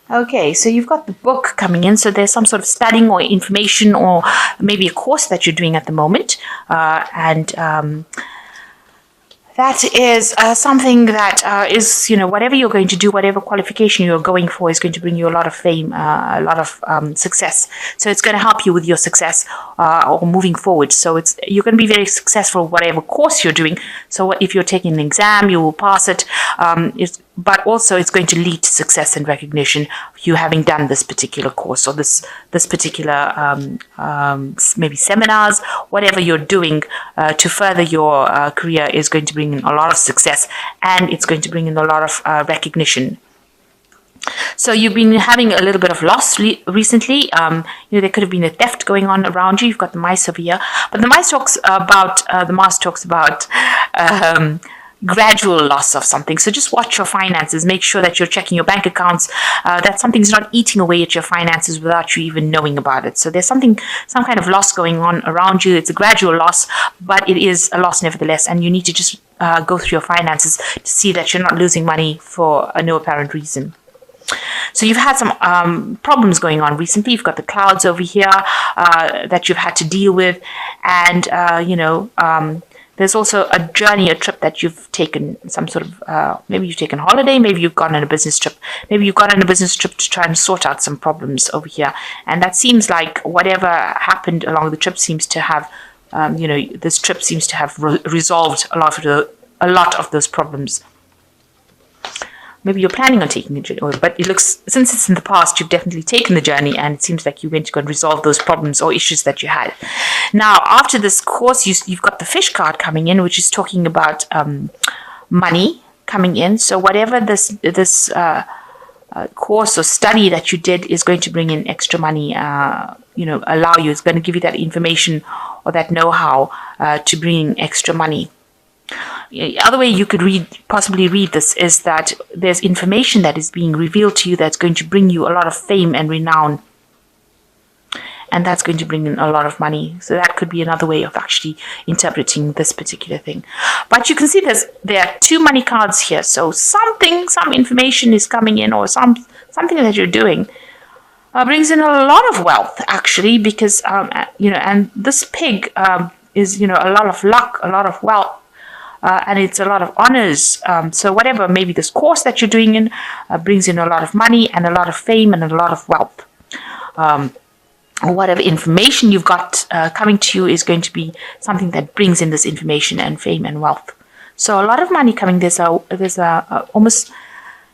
Okay, so you've got the book coming in. So there's some sort of studying or information or maybe a course that you're doing at the moment. And that is something that is, whatever you're going to do, whatever qualification you're going for is going to bring you a lot of fame, a lot of success. So it's going to help you with your success or moving forward. So you're going to be very successful whatever course you're doing. So if you're taking an exam, you will pass it. But also it's going to lead to success and recognition of you having done this particular course or this particular maybe seminars, whatever you're doing to further your career is going to bring in a lot of success, and it's going to bring in a lot of recognition. So you've been having a little bit of loss recently. There could have been a theft going on around you. You've got the mice over here, but the mice talks about gradual loss of something. So just watch your finances. Make sure that you're checking your bank accounts, that something's not eating away at your finances without you even knowing about it. So there's some kind of loss going on around you. It's a gradual loss, but it is a loss nevertheless, and you need to just go through your finances to see that you're not losing money for no apparent reason. So you've had some problems going on recently. You've got the clouds over here that you've had to deal with, and there's also a journey, a trip that you've taken, some sort of, maybe you've taken a holiday, maybe you've gone on a business trip. Maybe you've gone on a business trip to try and sort out some problems over here. And that seems like whatever happened along the trip seems to have, this trip seems to have resolved a lot of those problems. Maybe you're planning on taking a journey, but it looks, since it's in the past, you've definitely taken the journey, and it seems like you're going to go and resolve those problems or issues that you had. Now, after this course, you've got the fish card coming in, which is talking about money coming in. So whatever this course or study that you did is going to bring in extra money, allow you, it's going to give you that information or that know-how to bring in extra money. The other way you could possibly read this is that there's information that is being revealed to you that's going to bring you a lot of fame and renown, and that's going to bring in a lot of money. So that could be another way of actually interpreting this particular thing. But you can see there are two money cards here. So some information is coming in, or something that you're doing brings in a lot of wealth, actually, because and this pig is a lot of luck, a lot of wealth. And it's a lot of honors. So whatever, maybe this course that you're doing in brings in a lot of money and a lot of fame and a lot of wealth. Whatever information you've got coming to you is going to be something that brings in this information and fame and wealth. So a lot of money coming. There's almost,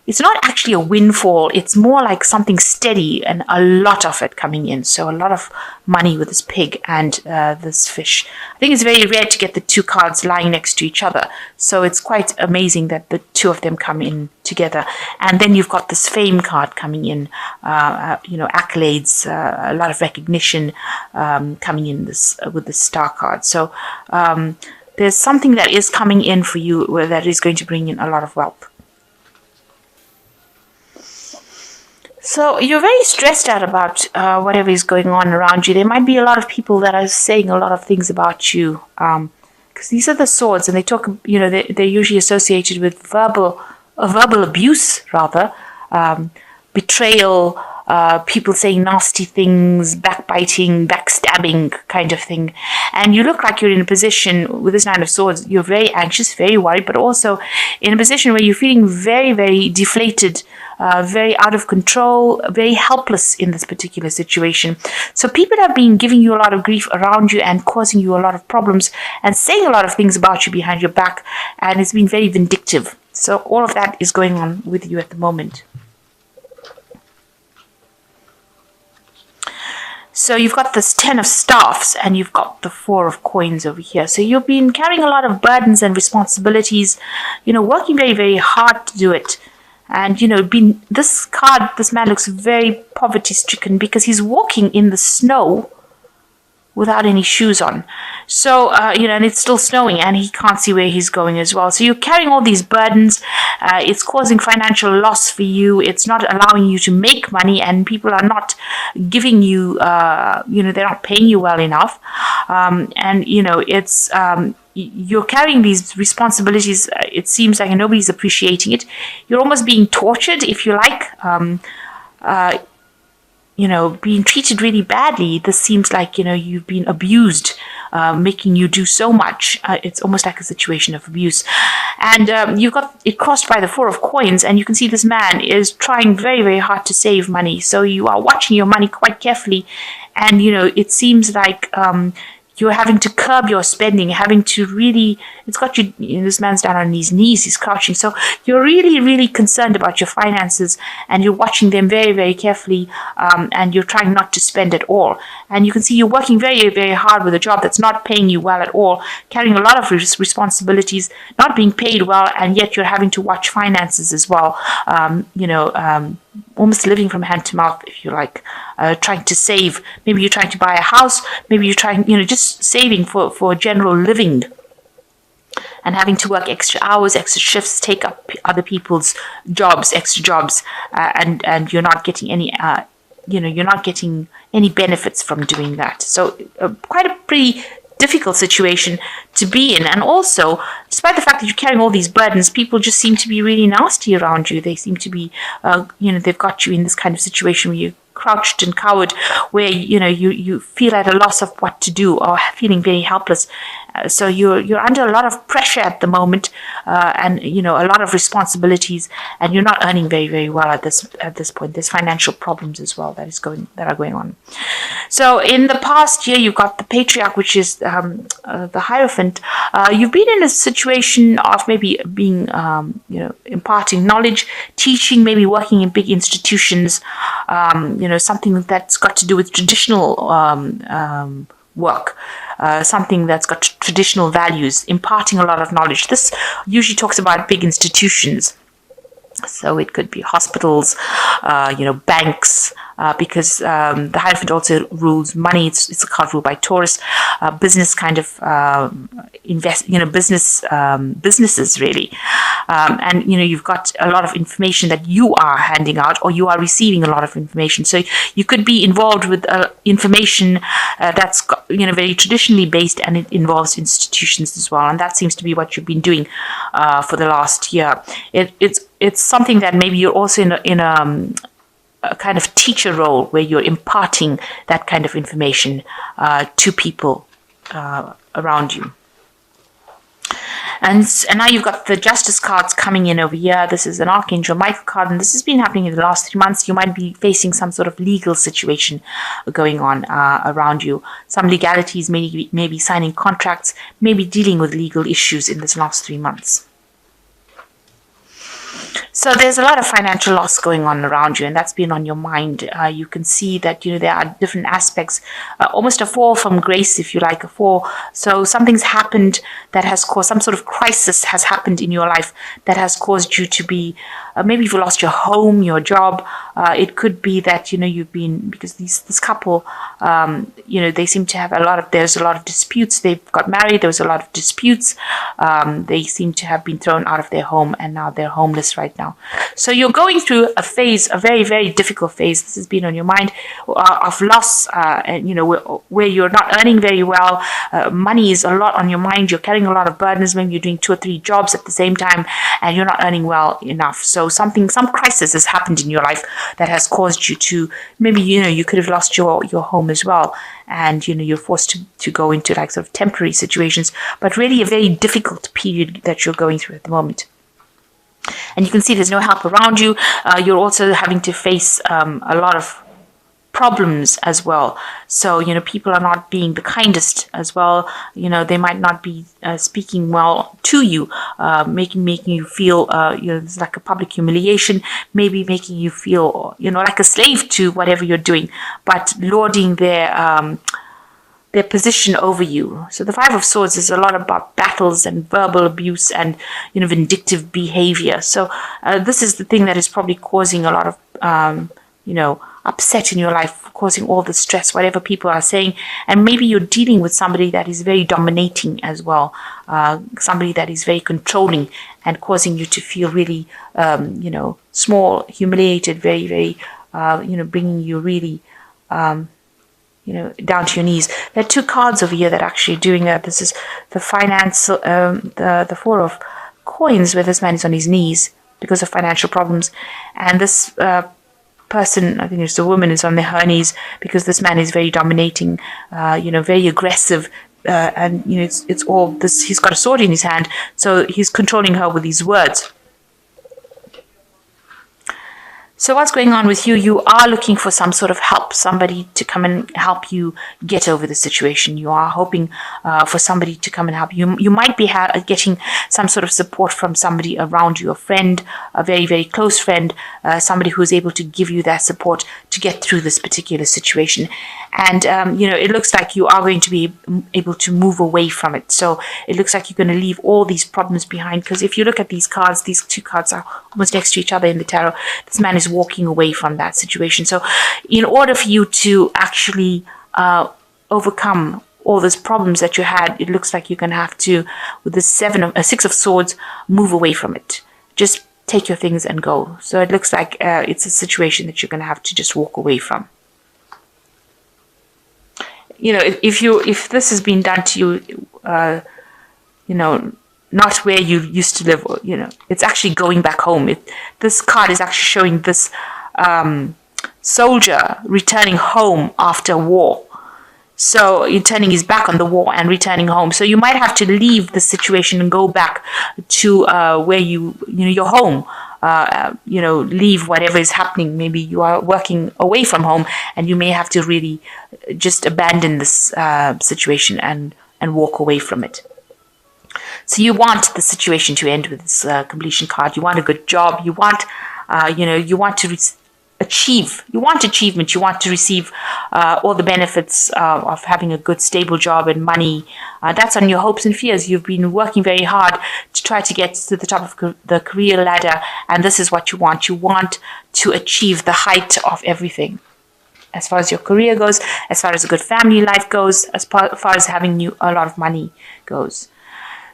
it's not actually a windfall. It's more like something steady and a lot of it coming in. So a lot of money with this pig and this fish. I think it's very rare to get the two cards lying next to each other. So it's quite amazing that the two of them come in together. And then you've got this fame card coming in, accolades, a lot of recognition coming in with this star card. So there's something that is coming in for you that is going to bring in a lot of wealth. So you're very stressed out about whatever is going on around you. There might be a lot of people that are saying a lot of things about you, because these are the swords, and they talk. They're usually associated with verbal abuse, rather, betrayal, people saying nasty things, backbiting, backstabbing kind of thing. And you look like you're in a position with this Nine of Swords. You're very anxious, very worried, but also in a position where you're feeling very, very deflated. Very out of control, very helpless in this particular situation. So people have been giving you a lot of grief around you and causing you a lot of problems and saying a lot of things about you behind your back, and it's been very vindictive. So all of that is going on with you at the moment. So you've got this 10 of staffs and you've got the 4 of coins over here. So you've been carrying a lot of burdens and responsibilities, working very, very hard to do it. And, this man looks very poverty-stricken because he's walking in the snow without any shoes on. So, and it's still snowing and he can't see where he's going as well. So you're carrying all these burdens. It's causing financial loss for you. It's not allowing you to make money, and people are not giving you, they're not paying you well enough. You're carrying these responsibilities. It seems like nobody's appreciating it. You're almost being tortured, if you like. being treated really badly. This seems like, you've been abused, making you do so much. It's almost like a situation of abuse. And you've got it crossed by the Four of Coins, and you can see this man is trying very, very hard to save money. So you are watching your money quite carefully, and, it seems like you're having to curb your spending, having to really, it's got you, this man's down on his knees, he's crouching. So you're really, really concerned about your finances, and you're watching them very, very carefully, and you're trying not to spend at all. And you can see you're working very, very hard with a job that's not paying you well at all, carrying a lot of responsibilities, not being paid well, and yet you're having to watch finances as well. Almost living from hand to mouth, if you like, trying to save. Maybe you're trying to buy a house, maybe you're trying, just saving for general living, and having to work extra hours, extra shifts, take up other people's jobs, extra jobs, and you're not getting any, you're not getting any benefits from doing that. So quite a pretty difficult situation to be in. And also, despite the fact that you're carrying all these burdens, people just seem to be really nasty around you. They seem to be, they've got you in this kind of situation where you're crouched and cowered, where, you feel at a loss of what to do, or feeling very helpless. So you're under a lot of pressure at the moment, and a lot of responsibilities, and you're not earning very, very well at this point. There's financial problems as well that are going on. So in the past year, you've got the Patriarch, which is the Hierophant. You've been in a situation of maybe being, imparting knowledge, teaching, maybe working in big institutions, something that's got to do with traditional work. Something that's got traditional values, imparting a lot of knowledge. This usually talks about big institutions. So it could be hospitals, banks, because the Hierophant also rules money. It's a card ruled by Taurus. Business kind of businesses really. And you've got a lot of information that you are handing out, or you are receiving a lot of information. So you could be involved with information that's very traditionally based, and it involves institutions as well. And that seems to be what you've been doing for the last year. It's something that maybe you're also in a kind of teacher role, where you're imparting that kind of information to people around you. And now you've got the Justice cards coming in over here. This is an Archangel Michael card, and this has been happening in the last 3 months. You might be facing some sort of legal situation going on around you. Some legalities, maybe signing contracts, maybe dealing with legal issues in this last 3 months. So there's a lot of financial loss going on around you, and that's been on your mind. You can see that there are different aspects, almost a fall from grace, if you like, a fall. So something's happened that has caused, some sort of crisis has happened in your life that has caused you to be, maybe you've lost your home, your job. It could be that you've been, because this couple, they seem to have there's a lot of disputes. They've got married, there was a lot of disputes. They seem to have been thrown out of their home, and now they're homeless right now. So you're going through a phase, a very, very difficult phase. This has been on your mind, of loss, and where you're not earning very well. Money is a lot on your mind. You're carrying a lot of burdens. Maybe you're doing 2 or 3 jobs at the same time, and you're not earning well enough. So some crisis has happened in your life that has caused you to, maybe you could have lost your home as well, and you're forced to go into like sort of temporary situations, but really a very difficult period that you're going through at the moment. And you can see there's no help around you. You're also having to face a lot of problems as well. So, people are not being the kindest as well. They might not be speaking well to you, making you feel, it's like a public humiliation, maybe making you feel, like a slave to whatever you're doing, but lording their position over you. So the Five of Swords is a lot about battles and verbal abuse and, vindictive behavior. So this is the thing that is probably causing a lot of, upset in your life, causing all the stress, whatever people are saying. And maybe you're dealing with somebody that is very dominating as well, somebody that is very controlling and causing you to feel really, small, humiliated, very, very, bringing you really, down to your knees. There are 2 cards over here that are actually doing that. This is the finance, the Four of Coins, where this man is on his knees because of financial problems. And this person, I think it's the woman, is on her knees because this man is very dominating, very aggressive. And it's all this. He's got a sword in his hand, so he's controlling her with his words. So what's going on with you? You are looking for some sort of help, somebody to come and help you get over the situation. You are hoping for somebody to come and help you. You might be getting some sort of support from somebody around you, a friend, a very, very close friend, somebody who is able to give you that support to get through this particular situation. And, it looks like you are going to be able to move away from it. So it looks like you're going to leave all these problems behind. Because if you look at these cards, these two cards are almost next to each other in the tarot. This man is walking away from that situation. So in order for you to actually overcome all those problems that you had, it looks like you're going to have to, with the Six of Swords, move away from it. Just take your things and go. So it looks like it's a situation that you're going to have to just walk away from. If this has been done to you, not where you used to live, it's actually going back home. This card is actually showing this soldier returning home after war. So you're turning his back on the war and returning home. So you might have to leave the situation and go back to where your home. Leave whatever is happening. Maybe you are working away from home and you may have to really just abandon this situation and walk away from it. So you want the situation to end with this completion card. You want a good job. You want, you want to achieve. You want achievement. You want to receive all the benefits of having a good, stable job and money. That's on your hopes and fears. You've been working very hard to try to get to the top of the career ladder, and this is what you want. You want to achieve the height of everything. As far as your career goes, as far as a good family life goes, as far as having a lot of money goes.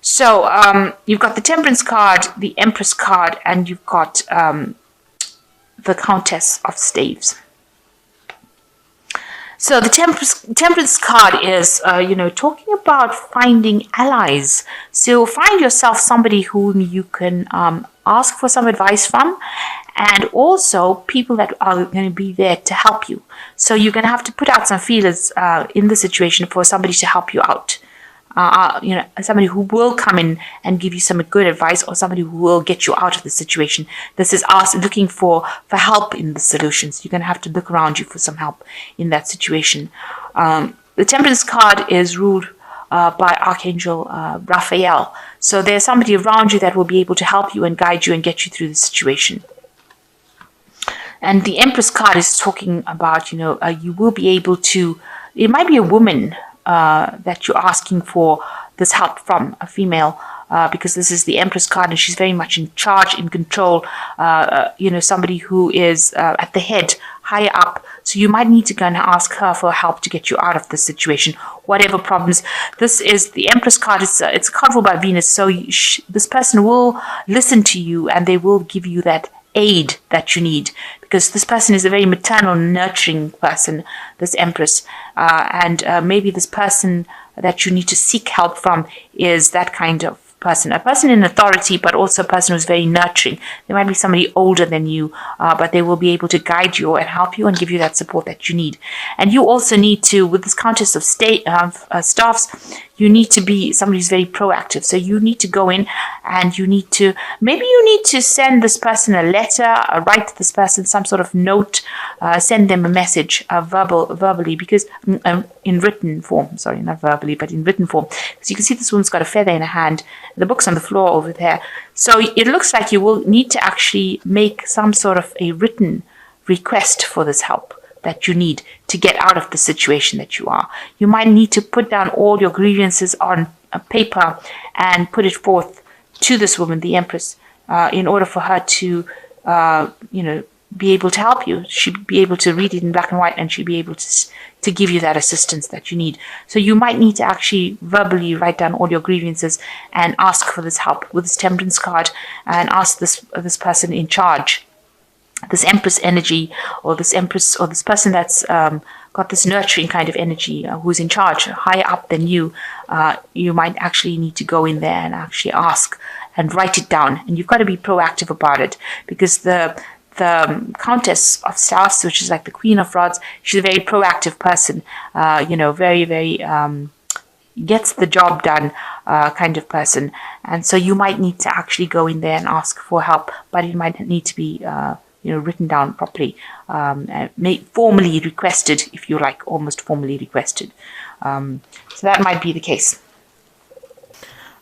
So you've got the Temperance card, the Empress card, and you've got the Countess of Staves. So the Temperance card is, talking about finding allies. So find yourself somebody whom you can ask for some advice from, and also people that are going to be there to help you. So you're going to have to put out some feelers in the situation for somebody to help you out. Somebody who will come in and give you some good advice, or somebody who will get you out of the situation. This is us looking for help in the solutions. You're going to have to look around you for some help in that situation. The Temperance card is ruled by Archangel Raphael. So there's somebody around you that will be able to help you and guide you and get you through the situation. And the Empress card is talking about, you will be able to, it might be a woman that you're asking for this help from, a female, because this is the Empress card and she's very much in charge, in control, somebody who is at the head, higher up. So you might need to go and ask her for help to get you out of the situation, whatever problems. This is the Empress card. It's a card ruled by Venus. So this person will listen to you and they will give you that aid that you need, because this person is a very maternal, nurturing person, this Empress, and maybe this person that you need to seek help from is that kind of person, a person in authority, but also a person who's very nurturing. There might be somebody older than you, but they will be able to guide you and help you and give you that support that you need. And you also need to, with this Countess of Staffs, you need to be somebody who's very proactive. So you need to go in and maybe you need to send this person a letter, write to this person some sort of note, send them a message, verbally, because in written form, sorry, not verbally, but in written form. Because you can see this woman's got a feather in her hand. The book's on the floor over there. So it looks like you will need to actually make some sort of a written request for this help that you need to get out of the situation that you are. You might need to put down all your grievances on a paper and put it forth to this woman, the Empress, in order for her to, be able to help you. She'd be able to read it in black and white, and she'd be able to give you that assistance that you need. So you might need to actually verbally write down all your grievances and ask for this help with this Temperance card, and ask this person in charge, this Empress energy, or this Empress, or this person that's got this nurturing kind of energy, who's in charge, higher up than you. You might actually need to go in there and actually ask and write it down. And you've got to be proactive about it, because the the Countess of Staffs, which is like the Queen of Rods, she's a very proactive person, very, very gets the job done kind of person. And so you might need to actually go in there and ask for help, but it might need to be written down properly, formally requested, if you like, almost formally requested. So that might be the case.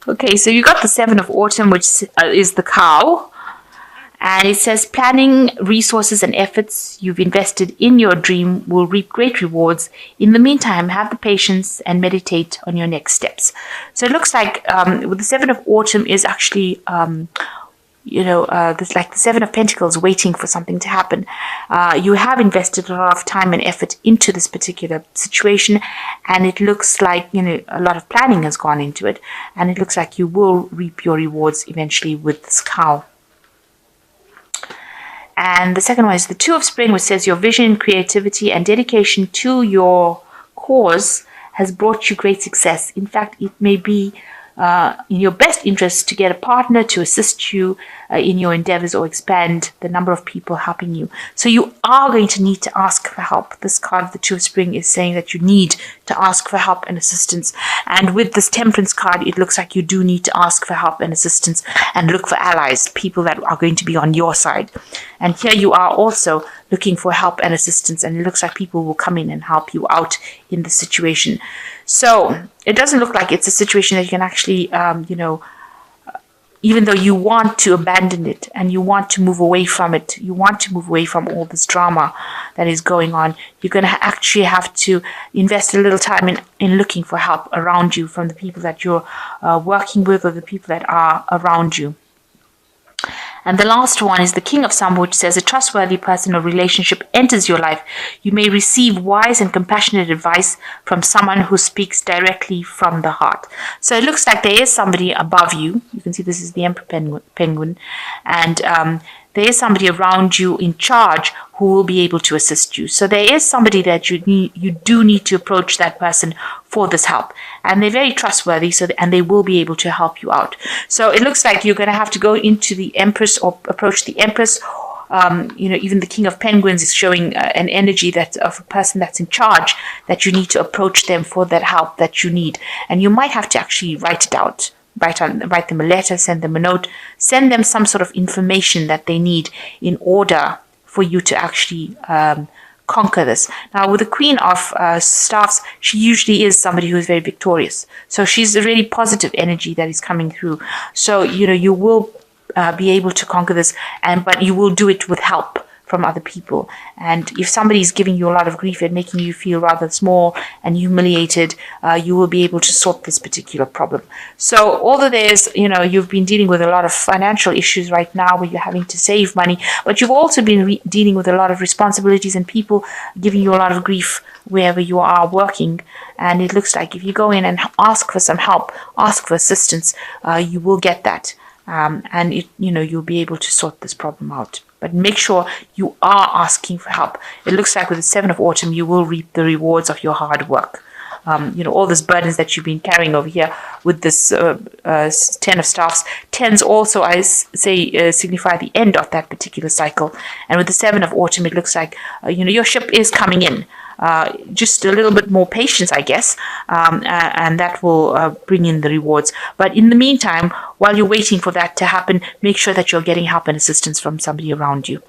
Okay, so you got the Seven of Autumn, which is the cow. And it says, planning, resources, and efforts you've invested in your dream will reap great rewards. In the meantime, have the patience and meditate on your next steps. So it looks like with the Seven of Autumn is actually, there's like the Seven of Pentacles waiting for something to happen. You have invested a lot of time and effort into this particular situation, and it looks like, a lot of planning has gone into it, and it looks like you will reap your rewards eventually with this cow. And the second one is the Two of Spring, which says your vision, creativity, and dedication to your cause has brought you great success. In fact, it may be in your best interest to get a partner to assist you in your endeavors or expand the number of people helping you. So you are going to need to ask for help. This card, the Two of Spring, is saying that you need to ask for help and assistance. And with this Temperance card, it looks like you do need to ask for help and assistance and look for allies, people that are going to be on your side. And here you are also looking for help and assistance, and it looks like people will come in and help you out in the situation. So it doesn't look like it's a situation that you can actually, even though you want to abandon it and you want to move away from it, you want to move away from all this drama that is going on, you're going to actually have to invest a little time in looking for help around you from the people that you're working with or the people that are around you. And the last one is the King of Summer, which says a trustworthy person or relationship enters your life. You may receive wise and compassionate advice from someone who speaks directly from the heart. So it looks like there is somebody above you. You can see this is the Emperor Penguin. And there is somebody around you in charge who will be able to assist you. So there is somebody that you do need to approach that person for this help. And they're very trustworthy, and they will be able to help you out. So it looks like you're going to have to go into the Empress or approach the Empress. Even the King of Penguins is showing an energy that of a person that's in charge, that you need to approach them for that help that you need. And you might have to actually write it out. Write them a letter, send them a note, send them some sort of information that they need in order for you to actually conquer this. Now, with the Queen of Staffs, she usually is somebody who is very victorious. So she's a really positive energy that is coming through. So, you will be able to conquer this, but you will do it with help from other people. And if somebody is giving you a lot of grief and making you feel rather small and humiliated, you will be able to sort this particular problem. So although there's, you've been dealing with a lot of financial issues right now where you're having to save money, but you've also been dealing with a lot of responsibilities and people giving you a lot of grief wherever you are working. And it looks like if you go in and ask for some help, ask for assistance, you will get that. And you'll be able to sort this problem out. But make sure you are asking for help. It looks like with the Seven of Autumn, you will reap the rewards of your hard work. All those burdens that you've been carrying over here with this Ten of Staffs. Tens also, I say, signify the end of that particular cycle. And with the Seven of Autumn, it looks like, your ship is coming in. Just a little bit more patience, I guess, and that will bring in the rewards. But in the meantime, while you're waiting for that to happen, make sure that you're getting help and assistance from somebody around you.